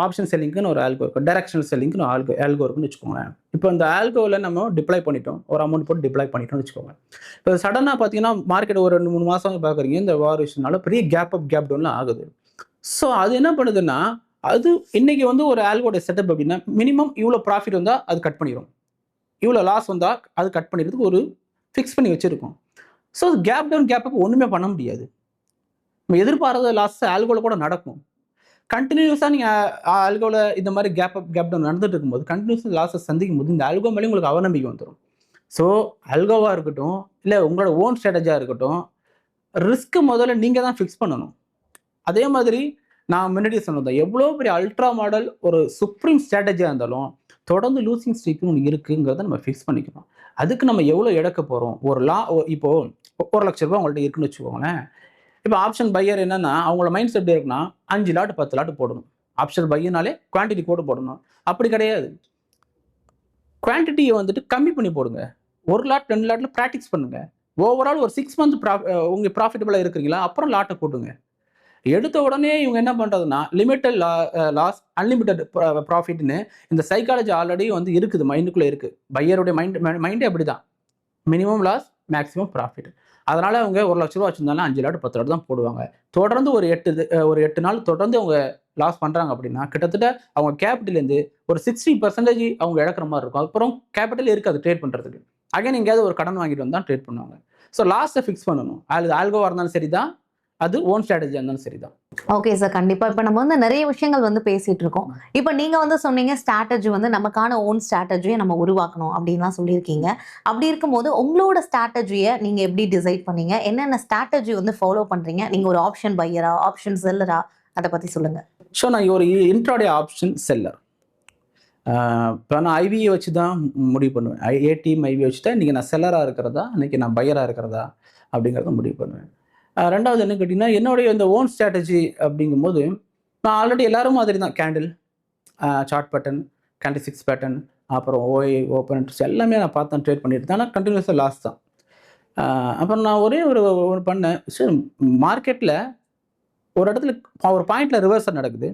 ஆப்ஷன் செல்லிங்க்குன்னு ஒரு ஆல்கோ இருக்கும். டைரக்ஷனல் செல்லிங்க்குன்னு ஆல்கோ இருக்குன்னு வச்சுக்கோங்களேன். இப்போ இந்த ஆல்கோவில் நம்ம டிப்ளாய் பண்ணிட்டோம். ஒரு அமௌண்ட் போட்டு டிப்ளாய் பண்ணிட்டோம்னு வச்சுக்கோங்க. இப்போ சடனா பார்த்தீங்கன்னா, மார்க்கெட் ஒரு 2, 3 மாசம் பார்க்குறீங்க. இந்த வார் இஷ்யூனால பெரிய கேப் டவுன்லாம் ஆகுது. ஸோ அது என்ன பண்ணுதுன்னா, அது இன்னைக்கு வந்து ஒரு ஆல்கோட செட்டப் அப்படின்னா, மினிமம் இவ்வளோ ப்ராஃபிட் வந்தா அது கட் பண்ணிரும். இவ்வளோ லாஸ் வந்தால் அது கட் பண்ணிக்கிறதுக்கு ஒரு ஃபிக்ஸ் பண்ணி வச்சுருக்கோம். So gap down gap up ஒன்றுமே பண்ண முடியாது. நம்ம எதிர்பாராத லாஸ் ஆல்கோவில் கூட நடக்கும். கண்டினியூஸாக நீங்கள் ஆல்கோவில் இந்த மாதிரி கேப் அப் கேப் டவுன் நடந்துட்டு இருக்கும்போது கண்டினியூஸாக லாஸை சந்திக்கும் போது இந்த ஆல்கோ மேலே உங்களுக்கு அவநம்பிக்கை வந்துடும். ஸோ ஆல்கோவாக இருக்கட்டும், இல்லை உங்களோட ஓன் ஸ்ட்ராட்டஜியாக இருக்கட்டும், ரிஸ்க்கு முதல்ல நீங்கள் தான் ஃபிக்ஸ் பண்ணணும். அதே மாதிரி நான் முன்னாடியே சொன்னது, எவ்வளோ பெரிய அல்ட்ரா மாடல் ஒரு சுப்ரீம் ஸ்ட்ராட்டஜியாக இருந்தாலும் தொடர்ந்து லூசிங் ஸ்ட்ரீக்கு ஒன்று இருக்குங்கிறத நம்ம ஃபிக்ஸ் பண்ணிக்கணும். அதுக்கு நம்ம எவ்வளோ எடுக்க போகிறோம், இப்போது ₹1,00,000 உங்கள்கிட்ட இருக்குன்னு வச்சுக்கோங்களேன். இப்போ ஆப்ஷன் பையர் என்னன்னா, அவங்களோட மைண்ட் செட் எப்படி இருக்குன்னா 5 லாட் 10 லாட் போடணும். ஆப்ஷன் பையனாலே குவான்டிட்டி கூட போடணும். அப்படி கிடையாது. குவான்டிட்டியை வந்துட்டு கம்மி பண்ணி போடுங்க. 1 லாட் 2 லாட்ல ப்ராக்டிஸ் பண்ணுங்க. ஓவரால் ஒரு 6 மந்த் உங்க ப்ராஃபிட்டபிளாக இருக்கிறீங்களா, அப்புறம் லாட்டை போட்டுங்க. எடுத்த உடனே இவங்க என்ன பண்ணுறதுன்னா லிமிட்டட் லாஸ் அன்லிமிட்டட் ப்ராஃபிட்னு இந்த சைக்காலஜி ஆல்ரெடி வந்து இருக்குது, மைண்டுக்குள்ளே இருக்குது. பையருடைய மைண்டே அப்படி தான். Minimum loss maximum profit. அதனால் அவங்க ₹1,00,000 வச்சுருந்தாலும் 5 லாட் 10 லாட் தான் போடுவாங்க. தொடர்ந்து ஒரு 8 நாள் தொடர்ந்து அவங்க லாஸ் பண்ணுறாங்க அப்படின்னா கிட்டத்தட்ட அவங்க கேபிட்டலேருந்து ஒரு 60% அவங்க இழக்கிற மாதிரி இருக்கும். அப்புறம் கேபிட்டல் இருக்காது ட்ரேட் பண்ணுறதுக்கு. அகைன் எங்கேயாவது ஒரு கடன் வாங்கிட்டு வந்தால் ட்ரேட் பண்ணுவாங்க. ஸோ லாஸை ஃபிக்ஸ் பண்ணணும். ஆல்கோவாக இருந்தாலும் சரி தான், அது ஓன் ஸ்ட்ராட்டஜியாக இருந்தாலும் சரி தான். ஓகே சார், கண்டிப்பாக. இப்போ நம்ம வந்து நிறைய விஷயங்கள் வந்து பேசிகிட்டு இருக்கோம். இப்போ நீங்கள் வந்து சொன்னீங்க ஸ்ட்ராட்டஜி வந்து நமக்கான ஓன் ஸ்ட்ராட்டஜியை நம்ம உருவாக்கணும் அப்படின்லாம் சொல்லியிருக்கீங்க. அப்படி இருக்கும்போது உங்களோட ஸ்ட்ராட்டஜியை நீங்கள் எப்படி டிசைட் பண்ணீங்க? என்னென்ன ஸ்ட்ராட்டஜி வந்து ஃபாலோ பண்ணுறீங்க? நீங்கள் ஒரு ஆப்ஷன் பையரா, ஆப்ஷன் செல்லரா, அதை பற்றி சொல்லுங்கள். ஸோ நான் ஒரு இன்ட்ராடே ஆப்ஷன் செல்லர். இப்போ நான் ஐவியை வச்சு தான் முடிவு பண்ணுவேன். ஏடிஎம் ஐவியை வச்சு தான் இன்றைக்கி நான் செல்லராக இருக்கிறதா, இன்றைக்கி நான் பையராக இருக்கிறதா அப்படிங்கிறத முடிவு பண்ணுவேன். ரெண்டாவது என்ன கேட்டிங்கன்னா, என்னுடைய இந்த ஓன் ஸ்ட்ராட்டஜி அப்படிங்கும்போது நான் ஆல்ரெடி எல்லாரும் மாதிரி தான் candle, chart pattern, candle 6 pattern, அப்புறம் ஓஏ ஓப்பன் இன்ட்ரெஸ்ட் எல்லாமே நான் பார்த்து ட்ரேட் பண்ணிட்டு தான். ஆனால் கண்டினியூஸாக லாஸ் தான். அப்புறம் நான் ஒரு பண்ணேன். சரி, மார்க்கெட்டில் ஒரு இடத்துல ஒரு பாயிண்டில் ரிவர்ஸாக நடக்குது.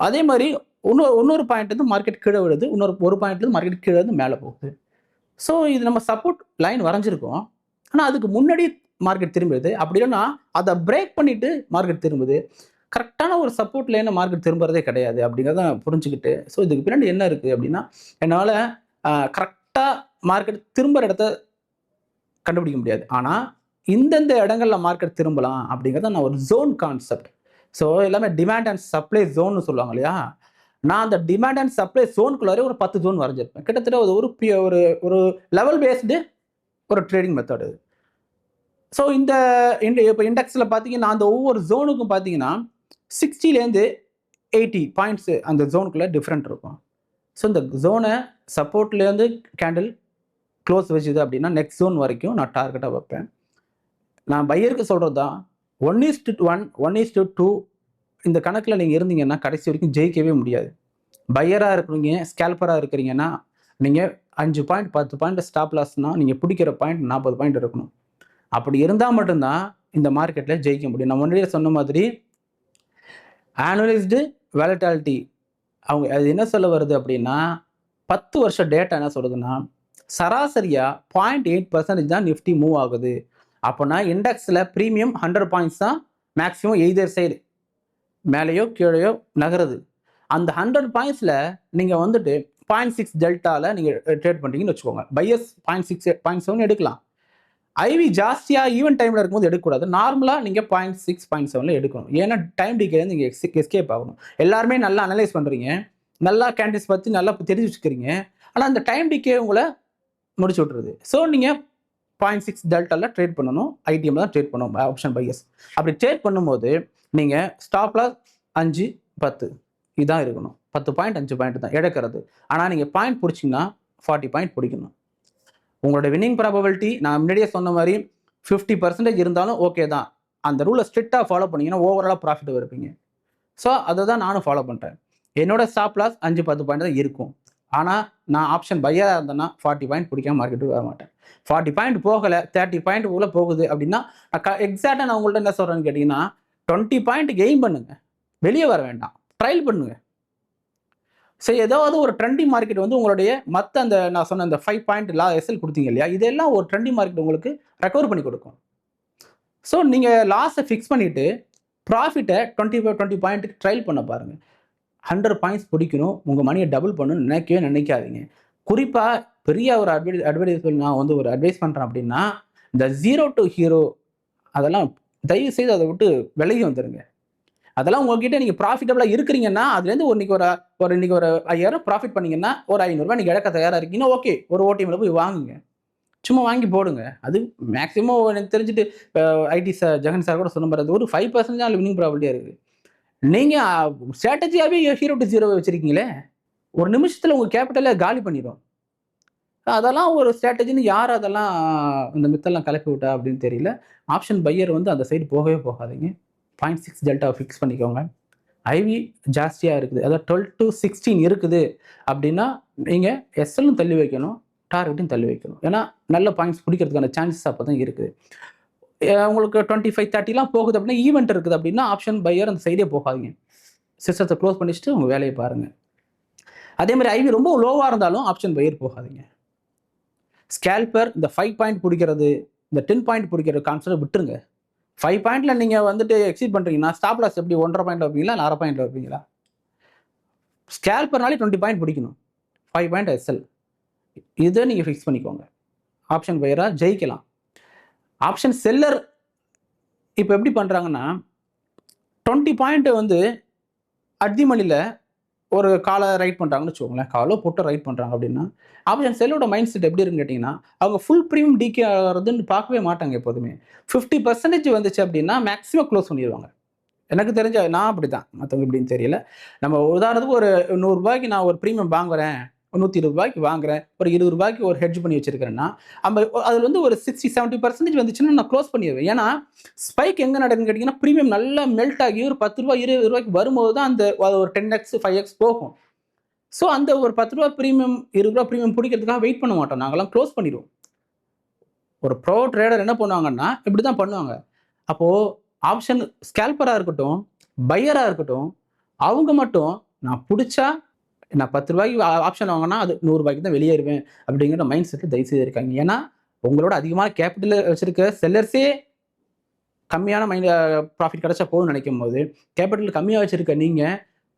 அதே மாதிரி இன்னொரு பாயிண்ட்லேருந்து மார்க்கெட் கீழே விழுது, ஒரு பாயிண்ட்லேருந்து மார்க்கெட் கீழே வந்து மேலே போகுது. ஸோ இது நம்ம சப்போர்ட் லைன் வரைஞ்சிருக்கோம். ஆனால் அதுக்கு முன்னாடி மார்க்கெட் திரும்புது. அப்படி இல்லைன்னா அதை பிரேக் பண்ணிட்டு மார்க்கெட் திரும்புது. கரெக்டான ஒரு சப்போர்ட் லைனை மார்க்கெட் திரும்புறதே கிடையாது அப்படிங்கிறத நான் புரிஞ்சுக்கிட்டு, ஸோ இதுக்கு பின்னாடி என்ன இருக்குது அப்படின்னா, என்னால் கரெக்டாக மார்க்கெட் திரும்புகிற இடத்த கண்டுபிடிக்க முடியாது. ஆனால் இந்தந்த இடங்கள்ல மார்க்கெட் திரும்பலாம் அப்படிங்கிறத நான் ஒரு ஜோன் கான்செப்ட். ஸோ எல்லாமே டிமாண்ட் அண்ட் சப்ளை ஜோன்னு சொல்லுவாங்க இல்லையா, நான் அந்த டிமாண்ட் அண்ட் சப்ளை ஜோனுக்குள்ளாரே ஒரு 10 ஜோன் வரைஞ்சிருப்பேன். கிட்டத்தட்ட ஒரு லெவல் பேஸ்டு ஒரு ட்ரேடிங் மெத்தட் இது. ஸோ இப்போ இண்டெக்ஸில் பார்த்தீங்கன்னா அந்த ஒவ்வொரு ஜோனுக்கும் பார்த்தீங்கன்னா 60லேருந்து 80 பாயிண்ட்ஸு அந்த ஜோனுக்குள்ளே டிஃப்ரெண்ட் இருக்கும். ஸோ இந்த ஜோனை சப்போர்ட்லேருந்து கேண்டில் க்ளோஸ் வச்சுது அப்படின்னா நெக்ஸ்ட் ஜோன் வரைக்கும் நான் டார்கெட்டாக வைப்பேன். நான் பையருக்கு சொல்கிறது தான் 1:1 1:2 இந்த கணக்கில் நீங்கள் இருந்தீங்கன்னா கடைசி வரைக்கும் ஜெயிக்கவே முடியாது. பையராக இருக்கிறீங்க, ஸ்கேல்பராக இருக்கிறீங்கன்னா நீங்கள் 5 பாயிண்ட் 10 பாயிண்ட் ஸ்டாப் லாஸ்னால் நீங்கள் பிடிக்கிற பாயிண்ட் 40 பாயிண்ட் இருக்கணும். அப்படி இருந்தால் மட்டும்தான் இந்த மார்க்கெட்டில் ஜெயிக்க முடியும். நான் முன்னாடியே சொன்ன மாதிரி ஆனுவலைஸ்டு வாலட்டாலிட்டி அவங்க அது என்ன சொல்ல வருது அப்படின்னா, 10 வருஷம் டேட்டா என்ன சொல்லுதுன்னா, சராசரியாக 0.8% தான் நிஃப்டி மூவ் ஆகுது. அப்போனா இண்டெக்ஸில் ப்ரீமியம் 100 பாயிண்ட்ஸ் தான் மேக்ஸிமம் எய்தர் சைடு மேலேயோ கீழேயோ நகருது. அந்த 100 பாயிண்ட்ஸில் நீங்கள் வந்துட்டு 0.6 டெல்டாவில் நீங்கள் ட்ரேட் பண்ணுறீங்கன்னு வச்சுக்கோங்க. பையர்ஸ் 0.6 0.7 எடுக்கலாம். ஐவி ஜாஸ்தியாக ஈவன் டைமில் இருக்கும்போது எடுக்கக்கூடாது. நார்மலாக நீங்கள் 0.6 0.7 எடுக்கணும். ஏன்னா டைம் டிகேலேருந்து நீங்கள் எஸ்கேப் ஆகணும். எல்லாருமே நல்லா அனலைஸ் பண்ணுறீங்க, நல்லா கேண்டில்ஸ் பற்றி நல்லா தெரிஞ்சு வச்சுக்கிறீங்க. ஆனால் அந்த டைம் டிகே உங்களை முடிச்சு விட்ருது. ஸோ நீங்கள் 0.6 டெல்டாவில் ட்ரேட் பண்ணணும். ஐடிஎம் தான் ட்ரேட் பண்ணணும் ஆப்ஷன் பையர்ஸ். அப்படி ட்ரேட் பண்ணும்போது நீங்கள் ஸ்டாப் லாஸ் 5 10 இதுதான் இருக்கணும். 10 பாயிண்ட் 5 பாயிண்ட் தான் எடுக்கிறது. ஆனால் நீங்கள் பாயிண்ட் பிடிச்சிங்கன்னா 40 பாயிண்ட் பிடிக்கணும். உங்களோட வின்னிங் ப்ராபபிலிட்டி நான் முன்னாடியே சொன்ன மாதிரி 50% இருந்தாலும் ஓகே தான். அந்த ரூலை ஸ்ட்ரிக்டாக ஃபாலோ பண்ணிங்கன்னா ஓவராலாக ப்ராஃபிட் இருப்பீங்க. ஸோ அதை தான் நானும் ஃபாலோ பண்ணுறேன். என்னோட ஸ்டாப் லாஸ் 5 10 பாயிண்ட் தான் இருக்கும். ஆனால் நான் ஆப்ஷன் பையராக இருந்தேன்னா 40 பாயிண்ட் பிடிக்காம மார்க்கெட்டுக்கு வர மாட்டேன். 40 பாயிண்ட் போகலை, 30 பாயிண்ட் உள்ள போகுது அப்படின்னா எக்ஸாக்டாக நான் உங்கள்கிட்ட என்ன சொல்கிறேன்னு கேட்டிங்கன்னா, 20 பாயிண்ட் கெயின் பண்ணுங்க, வெளியே வர வேண்டாம், ட்ரையல் பண்ணுங்க. சரி, ஏதாவது ஒரு ட்ரெண்டிங் மார்க்கெட் வந்து உங்களுடைய மற்ற அந்த நான் சொன்ன அந்த 5 பாயிண்ட் எஸ்எல் கொடுத்தீங்க இல்லையா, இதெல்லாம் ஒரு ட்ரெண்டிங் மார்க்கெட் உங்களுக்கு ரெக்கவர் பண்ணி கொடுக்கும். ஸோ நீங்கள் லாஸை ஃபிக்ஸ் பண்ணிவிட்டு ப்ராஃபிட்டை 20 பாயிண்ட்டுக்கு ட்ரையல் பண்ண பாருங்கள். 100 பாயிண்ட்ஸ் பிடிக்கணும், உங்கள் மணியை டபுள் பண்ணணும்னு நினைக்காதீங்க. குறிப்பாக பெரிய ஒரு அட்வைஸ் நான் வந்து ஒரு அட்வைஸ் பண்ணுறேன் அப்படின்னா, இந்த 0 to ஹீரோ அதெல்லாம் தயவு செய்து அதை விட்டு விலகி வந்துருங்க. அதெல்லாம் உங்ககிட்ட நீங்க ப்ராஃபிட்டபிளா இருக்கிறீங்கன்னா, அதுலேருந்து இன்னைக்கு ஒரு 5000 ப்ராஃபிட் பண்ணீங்கன்னா, ஒரு ரூ. 500 நீங்க இழக்க தயாரா இருக்கீங்கன்னா, ஓகே. ஒரு ஓடிஎம்ல போய் வாங்குங்க. சும்மா வாங்கி போடுங்க. அது மேக்ஸிமம் எனக்கு தெரிஞ்சுட்டு ஐடி சார் ஜெகன் சார் கூட சொன்ன மாரி அது ஒரு 5% தான் வின்னிங் ப்ராபபிலிட்டியா இருக்கு. நீங்க ஸ்ட்ராட்டஜியாவே ஹீரோ டு ஜீரோவ வச்சிருக்கீங்களே! ஒரு நிமிஷத்துல உங்க கேபிட்டல காலி பண்ணிரும். அதெல்லாம் ஒரு ஸ்ட்ராட்டஜின்னு யார் அதெல்லாம் இந்த மித்தெல்லாம் கிளப்பி விட்டா அப்படின்னு தெரியல. ஆப்ஷன் பையர் வந்து அந்த சைடு போகவே போகாதீங்க. 0.6 டெல்டாவை ஃபிக்ஸ் பண்ணிக்கோங்க. ஐவி ஜாஸ்தியா இருக்குது. அதாவது 12 to 16 இருக்குது அப்படின்னா, நீங்க எஸ்எல்லும் தள்ளி வைக்கணும், டார்கெட்டையும் தள்ளி வைக்கணும். ஏன்னா, நல்ல பாயிண்ட்ஸ் பிடிக்கிறதுக்கான சான்சஸ் அப்பதான் இருக்குது. உங்களுக்கு 25, 30லாம் போகுது அப்படின்னா, ஈவென்ட் இருக்குது அப்படின்னா, ஆப்ஷன் பையர் அந்த சைடே போகாதீங்க. சிஸ்டத்தை க்ளோஸ் பண்ணிச்சுட்டு உங்க வேலையை பாருங்க. அதே மாதிரி ஐவி ரொம்ப லோவா இருந்தாலும் ஆப்ஷன் பையர் போகாதீங்க. ஸ்கேல்பர் இந்த 5 பாயிண்ட் பிடிக்கிறது, இந்த 10 பாயிண்ட் பிடிக்கிற கான்செப்ட் விட்டுருங்க. 5 பாயிண்ட்ல நீங்க வந்துட்டு எக்ஸீட் பண்றீங்கன்னா, ஸ்டாப் லாஸ் எப்படி 1.5 பாயிண்ட்ல வைப்பீங்களா, 1/2 பாயிண்ட்ல வைப்பீங்களா? ஸ்கேல்பர்னாலே 20 பாயிண்ட் பிடிக்கணும். 5 பாயிண்ட் எஸ்எல். இதை நீங்க ஃபிக்ஸ் பண்ணிக்கோங்க. ஆப்ஷன் பையரா ஜெயிக்கலாம். ஆப்ஷன் செல்லர் இப்போ எப்படி பண்றாங்கன்னா, 20 பாயிண்ட் வந்து அட் மணில ஒரு காலை ரைட் பண்றாங்கன்னு வச்சுக்கோங்களேன். காலோ போட்டு ரைட் பண்றாங்க அப்படின்னா, ஆப்ஷன் செல்லோட மைண்ட் செட் எப்படி இருக்குன்னு கேட்டீங்கன்னா, அவங்க ஃபுல் ப்ரீமியம் டிகே ஆகிறதுன்னு பார்க்கவே மாட்டாங்க எப்போதுமே. 50% வந்துச்சு அப்படின்னா மேக்ஸிமம் க்ளோஸ் பண்ணிடுவாங்க. எனக்கு தெரிஞ்ச நான் அப்படிதான். மற்றவங்க எப்படின்னு தெரியல. நம்ம உதாரணத்துக்கு ஒரு ரூ. 100 நான் ஒரு ப்ரீமியம் வாங்குறேன், ஒரு ரூ. 120 வாங்குறேன், ஒரு ரூ. 20 ஒரு ஹெட்ஜ் பண்ணி வச்சிருக்கிறேன்னா, அதுல வந்து ஒரு 60-70% வந்துச்சுன்னா நான் க்ளோஸ் பண்ணிடுவேன். ஏன்னா ஸ்பைக் எங்க நடக்குன்னு கேட்டீங்கன்னா, ப்ரீமியம் நல்லா மெல்ட் ஆகி ஒரு ரூ. 10 ரூ. 20 வரும்போது தான் அந்த ஒரு 10x 5x போகும். ஸோ அந்த ஒரு ரூ. 10 ப்ரீமியம் ரூ. 20 ப்ரீமியம் பிடிக்கிறதுக்காக வெயிட் பண்ண மாட்டோம். நாங்கெல்லாம் க்ளோஸ் பண்ணிடுவோம். ஒரு ப்ரோ ட்ரேடர் என்ன பண்ணுவாங்கன்னா, இப்படிதான் பண்ணுவாங்க. அப்போ ஆப்ஷன் ஸ்கேல்பரா இருக்கட்டும், பையரா இருக்கட்டும், அவங்க மட்டும் நான் பிடிச்சா நான் ரூ. 10 ஆப்ஷன் வாங்கினா அது ரூ. 100 தான் வெளியேறுவேன் அப்படிங்கிற மைண்ட் செட்டில் தயவு செய்து இருக்காங்க. ஏன்னா உங்களோட அதிகமான கேபிட்டல் வச்சிருக்க செல்லர்ஸே கம்மியான ப்ராஃபிட் கிடைச்சா போதும்னு நினைக்கும் போது, கேபிட்டல் கம்மியாக வச்சிருக்க நீங்க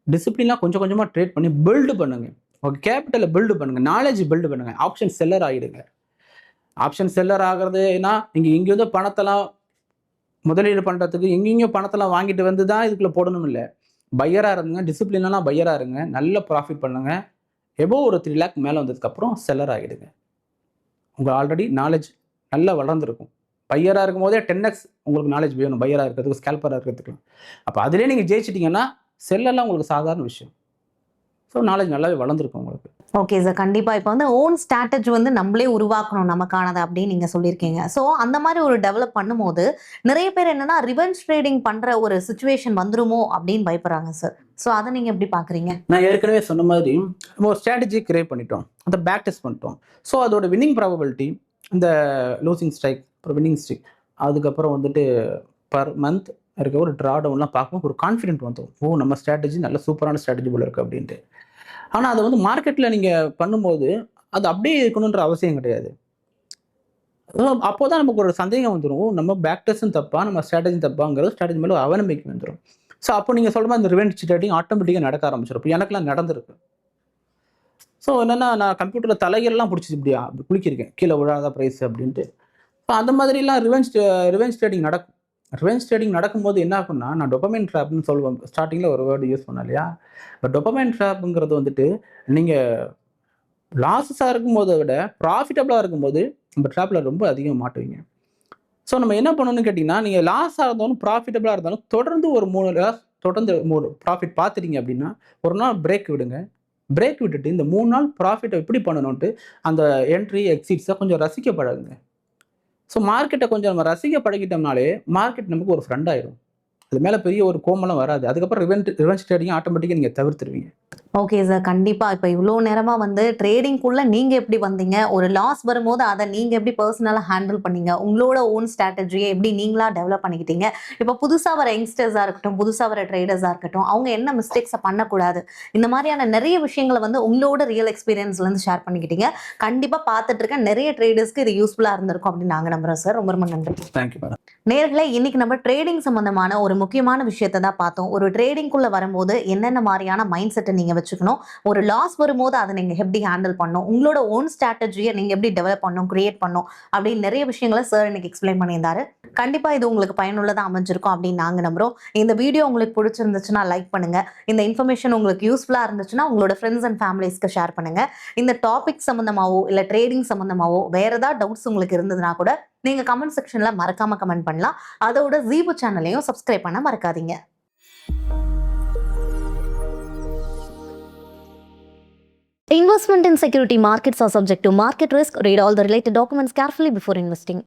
டிசிப்ளினாக கொஞ்சம் கொஞ்சமாக ட்ரேட் பண்ணி பில்டு பண்ணுங்க. உங்க கேபிட்டலை பில்டு பண்ணுங்க, நாலேஜ் பில்டு பண்ணுங்க. ஆப்ஷன் செல்லர் ஆகிடுங்க. ஆப்ஷன் செல்லர் ஆகிறதுனா நீங்க இங்கேருந்து பணத்தெல்லாம் முதலீடு பண்றதுக்கு எங்கெங்கயோ பணத்தெல்லாம் வாங்கிட்டு வந்து தான் இதுக்குள்ள போடணும் இல்லை. பையரா இருங்க, டிசிப்ளினா பையரா இருங்க, நல்ல ப்ராஃபிட் பண்ணுங்க. எபோ ஒரு 3 லேக் மேலே வந்ததுக்கு அப்புறம் செல்லர் ஆகிடுங்க. உங்க ஆல்ரெடி நாலேஜ் நல்லா வளர்ந்துருக்கும். பையரா இருக்கும் போதே 10x உங்களுக்கு நாலேஜ் வேணும், பையரா இருக்கிறதுக்கு, ஸ்கேல்பரா இருக்கிறதுக்கு. அப்போ அதிலே நீங்க ஜெயிச்சிட்டீங்கன்னா செல்லெல்லாம் உங்களுக்கு சாதாரண விஷயம். ஸோ நாலேஜ் நல்லாவே வளர்ந்துருக்கும் உங்களுக்கு. ஓகே சார், கண்டிப்பா. இப்போ வந்து ஓன் ஸ்ட்ராட்டஜி வந்து நம்மளே உருவாக்கணும் நமக்கானது அப்படின்னு நீங்க சொல்லியிருக்கீங்க. ஸோ அந்த மாதிரி ஒரு டெவலப் பண்ணும்போது நிறைய பேர் என்னன்னா ரிவெஞ்ச் ட்ரேடிங் பண்ற ஒரு சுச்சுவேஷன் வந்துருமோ அப்படின்னு பயப்படுறாங்க சார். ஸோ அதை நீங்க எப்படி பாக்குறீங்க? நான் ஏற்கனவே சொன்ன மாதிரி நம்ம ஒரு ஸ்ட்ராட்டஜி கிரியேட் பண்ணிட்டோம், அந்த பேக் டெஸ்ட் பண்ணிட்டோம். ஸோ அதோட வின்னிங் ப்ராபபிலிட்டி, இந்த லூசிங் ஸ்ட்ரைக், அப்புறம் வின்னிங் ஸ்ட்ரிக், அதுக்கப்புறம் வந்துட்டு பர் மந்த் இருக்க ஒரு ட்ரா டவுன்லாம் பார்க்கும் ஒரு கான்ஃபிடென்ட் வந்துடும். ஓ, நம்ம ஸ்ட்ராட்டஜி நல்ல சூப்பரான ஸ்ட்ராட்டஜி போல இருக்கு அப்படின்ட்டு. ஆனால் அதை வந்து மார்க்கெட்டில் நீங்கள் பண்ணும்போது அது அப்படியே இருக்கணுன்ற அவசியம் கிடையாது. அப்போதான் நமக்கு ஒரு சந்தேகம் வந்துடும். நம்ம பேக் டெஸ்டும் தப்பா, நம்ம ஸ்ட்ராட்டஜி தப்பாங்கிறது ஸ்ட்ராட்டஜி மேலே அவநம்பிக்கை வந்துடும். ஸோ அப்போ நீங்கள் சொல்கிற மாதிரி இந்த ரிவெஞ்ச் ட்ரேடிங் ஆட்டோமேட்டிக்காக நடக்க ஆரம்பிச்சிடும். இப்போ எனக்குலாம் நடந்திருக்கு. ஸோ என்னென்னா, நான் கம்ப்யூட்டரில் தலைகள்லாம் பிடிச்சி இப்படியா குளிக்கிருக்கேன், கீழே விழாத ப்ரைஸ் அப்படின்ட்டு. ஸோ அந்த மாதிரிலாம் ரிவெஞ்ச் ட்ரேடிங் நடக்கும். ரிவெஞ்ச் ட்ரேடிங் நடக்கும்போது என்ன ஆகும்னா, நான் டொபமைன் ட்ராப்னு சொல்லுவேன். ஸ்டார்டிங்கில் ஒரு வேர்டு யூஸ் பண்ணேன் இல்லையா? இப்போ டொபமைன் ட்ராப்புங்கிறது வந்துட்டு நீங்கள் லாஸஸாக இருக்கும்போதை விட ப்ராஃபிட்டபுளாக இருக்கும்போது நம்ம ட்ராப்பில் ரொம்ப அதிகம் மாட்டுவீங்க. ஸோ நம்ம என்ன பண்ணணும்னு கேட்டிங்கன்னா, நீங்கள் லாஸாக இருந்தாலும் ப்ராஃபிட்டபுளாக இருந்தாலும் தொடர்ந்து ஒரு 3 லாஸ் தொடர்ந்து 3 ப்ராஃபிட் பார்த்துட்டீங்க அப்படின்னா, ஒரு நாள் பிரேக் விடுங்க. பிரேக் விட்டுட்டு இந்த 3 நாள் ப்ராஃபிட்டை எப்படி பண்ணணுன்ட்டு அந்த என்ட்ரி எக்ஸிட்ஸை கொஞ்சம் ரசிக்க பழகுங்க. ஸோ மார்க்கெட்டை கொஞ்சம் நம்ம ரசிக்க பழகிட்டோம்னாலே மார்க்கெட் நமக்கு ஒரு ஃப்ரெண்ட் ஆயிடும். அது மேலே பெரிய ஒரு கோமெல்லாம் வராது. அதுக்கப்புறம் ரிவெஞ்ச் ட்ரேடிங் ஆட்டோமேட்டிக்காக நீங்கள் தவிர்த்துருவீங்க. ஓகே சார், கண்டிப்பா. இப்போ இவ்வளோ நேரமா வந்து ட்ரேடிங்குள்ள நீங்க எப்படி வந்தீங்க, ஒரு லாஸ் வரும்போது அதை நீங்க எப்படி பர்சனலா ஹேண்டில் பண்ணீங்க, உங்களோட ஓன் ஸ்ட்ராட்டஜியை எப்படி நீங்களா டெவலப் பண்ணிக்கிட்டீங்க, இப்போ புதுசா வர யங்ஸ்டர்ஸா இருக்கட்டும், புதுசா வர ட்ரேடர்ஸா இருக்கட்டும், அவங்க என்ன மிஸ்டேக்ஸை பண்ணக்கூடாது, இந்த மாதிரியான நிறைய விஷயங்களை வந்து உங்களோட ரியல் எக்ஸ்பீரியன்ஸ்ல இருந்து ஷேர் பண்ணிக்கிட்டீங்க. கண்டிப்பா பார்த்துட்டு இருக்க நிறைய ட்ரேடர்ஸ்க்கு இது யூஸ்ஃபுல்லா இருந்திருக்கும் அப்படின்னு நாங்க நம்புறோம் சார். ரொம்ப ரொம்ப நன்றி. Thank you madam. நேர்களே, இன்னைக்கு நம்ம ட்ரேடிங் சம்பந்தமான ஒரு முக்கியமான விஷயத்தை தான் பார்த்தோம். ஒரு ட்ரேடிங்குள்ள வரும்போது என்னென்ன மாதிரியான மைண்ட் செட்டை நீங்கள் வச்சுக்கணும். ஒரு லாஸ் வரும்போது அதை நீங்கள் எப்படி ஹேண்டில் பண்ணணும், உங்களோட ஓன் ஸ்ட்ராட்டஜியை நீங்கள் எப்படி டெவலப் பண்ணணும், கிரியேட் பண்ணணும் அப்படின்னு நிறைய விஷயங்களை சார் இன்னைக்கு எக்ஸ்பிளைன் பண்ணியிருந்தாரு. கண்டிப்பாக இது உங்களுக்கு பயனுள்ளதாக அமைஞ்சிருக்கும் அப்படின்னு நாங்கள் நம்புகிறோம். இந்த வீடியோ உங்களுக்கு பிடிச்சிருந்துச்சுன்னா லைக் பண்ணுங்க. இந்த இன்ஃபர்மேஷன் உங்களுக்கு யூஸ்ஃபுல்லாக இருந்துச்சுன்னா உங்களோட ஃப்ரெண்ட்ஸ் அண்ட் ஃபேமிலிஸ்க்கு ஷேர் பண்ணுங்க. இந்த டாபிக் சம்மந்தமாவோ இல்லை ட்ரேடிங் சம்மந்தமாவோ வேற ஏதாவது டவுட்ஸ் உங்களுக்கு இருந்ததுன்னா கூட நீங்க கமெண்ட் செக்ஷன்ல மறக்காம கமெண்ட் பண்ணலாம். அதோட ஜீபு சேனலையும் சப்ஸ்கிரைப் பண்ண மறக்காதீங்க. Investment in security markets are subject to market risk. Read all the related documents carefully before investing.